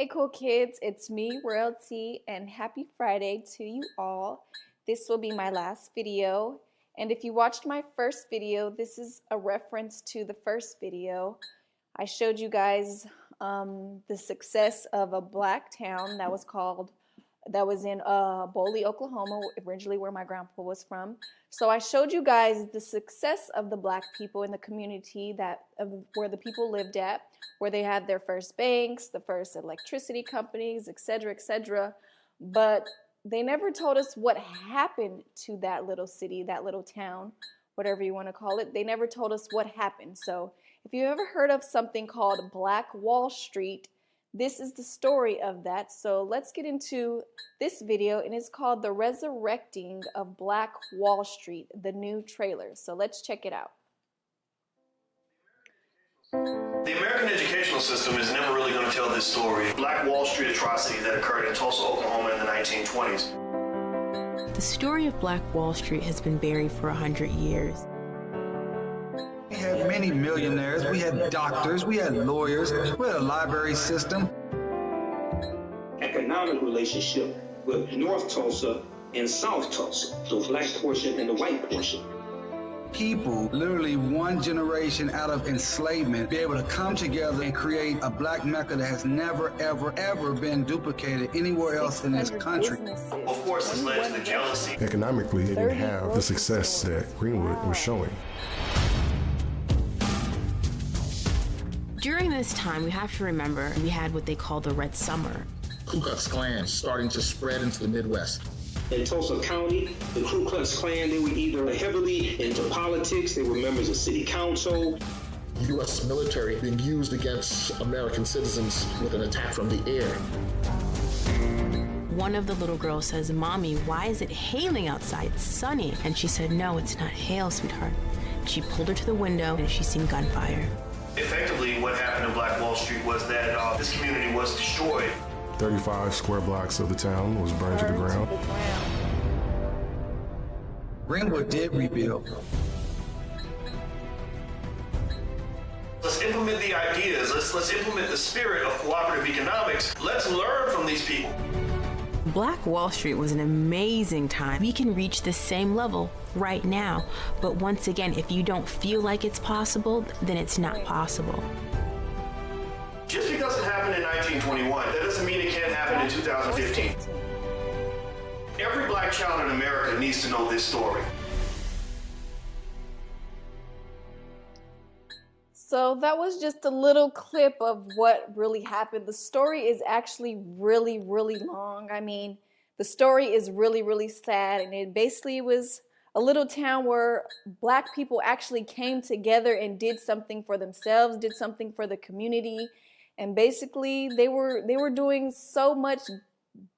Hey cool kids, it's me, Royalty, and happy Friday to you all. This will be my last video, and if you watched my first video, this is a reference to the first video. I showed you guys the success of a black town that was in Boley, Oklahoma, originally where my grandpa was from. So I showed you guys the success of the black people in the community where the people lived at, where they had their first banks, the first electricity companies, etc., etc. But they never told us what happened to that little city, that little town, whatever you want to call it. They never told us what happened. So if you ever heard of something called Black Wall Street, this is the story of that. So let's get into this video, and it's called The Resurrecting of Black Wall Street, the new trailer. So let's check it out. The American educational system is never really going to tell this story. Black Wall Street atrocity that occurred in Tulsa, Oklahoma in the 1920s. The story of Black Wall Street has been buried for 100 years. We had many millionaires, we had doctors, we had lawyers, we had a library system. Economic relationship with North Tulsa and South Tulsa, the black portion and the white portion. People, literally one generation out of enslavement, be able to come together and create a black Mecca that has never, ever, ever been duplicated anywhere else in this country. Of course, this led to the jealousy. Economically, it didn't have the success that Greenwood was showing. During this time, we have to remember we had what they call the Red Summer. Ku Klux Klan starting to spread into the Midwest. In Tulsa County, the Ku Klux Klan, they were either heavily into politics, they were members of city council. U.S. military being used against American citizens with an attack from the air. One of the little girls says, "Mommy, why is it hailing outside? It's sunny." And she said, "No, it's not hail, sweetheart." She pulled her to the window and she seen gunfire. Effectively, what happened in Black Wall Street was that this community was destroyed. 35 square blocks of the town was burned to the ground. Greenwood did rebuild. Let's implement the ideas. Let's implement the spirit of cooperative economics. Let's learn from these people. Black Wall Street was an amazing time. We can reach the same level right now. But once again, if you don't feel like it's possible, then it's not possible. Just because it happened in 1921, that doesn't mean it can't happen in 2015. Every black child in America needs to know this story. So that was just a little clip of what really happened. The story is actually really, really long. I mean, the story is really, really sad. And it basically was a little town where black people actually came together and did something for themselves, did something for the community. And basically they were doing so much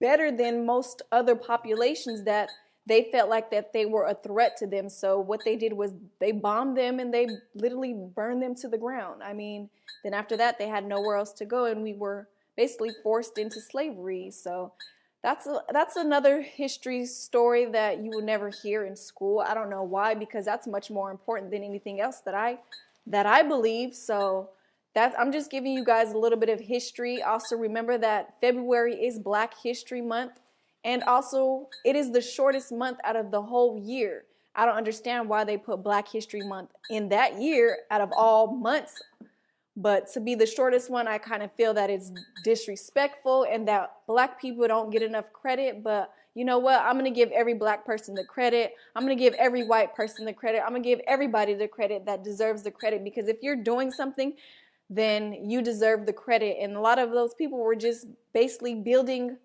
better than most other populations that they felt like that they were a threat to them. So what they did was they bombed them and they literally burned them to the ground. I mean, then after that, they had nowhere else to go, and we were basically forced into slavery. So that's another history story that you will never hear in school. I don't know why, because that's much more important than anything else that I believe. So I'm just giving you guys a little bit of history. Also remember that February is Black History Month. And also, it is the shortest month out of the whole year. I don't understand why they put Black History Month in that year out of all months. But to be the shortest one, I kind of feel that it's disrespectful and that black people don't get enough credit. But you know what? I'm going to give every black person the credit. I'm going to give every white person the credit. I'm going to give everybody the credit that deserves the credit. Because if you're doing something, then you deserve the credit. And a lot of those people were just basically building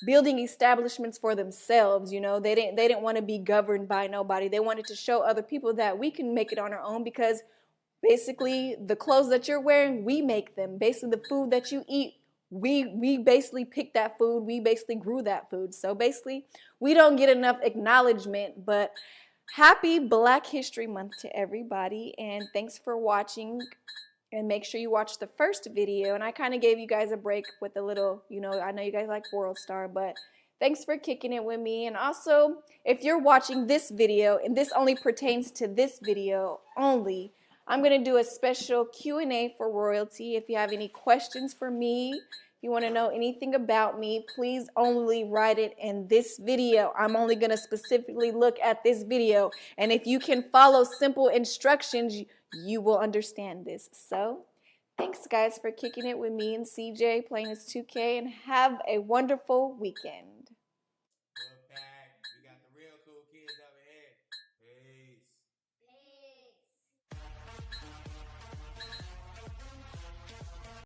establishments for themselves. You know, they didn't want to be governed by nobody. They wanted to show other people that we can make it on our own, because basically the clothes that you're wearing, we make them. Basically the food that you eat, we basically pick that food. We basically grew that food. So basically we don't get enough acknowledgement. But happy Black History Month to everybody, and thanks for watching. And make sure you watch the first video. And I kind of gave you guys a break with a little, you know, I know you guys like World Star, but thanks for kicking it with me. And also, if you're watching this video, and this only pertains to this video only, I'm going to do a special Q&A for Royalty. If you have any questions for me, If you want to know anything about me, please only write it in this video. I'm only going to specifically look at this video. And if you can follow simple instructions, you will understand this. So, thanks guys for kicking it with me and CJ playing this 2K, and have a wonderful weekend.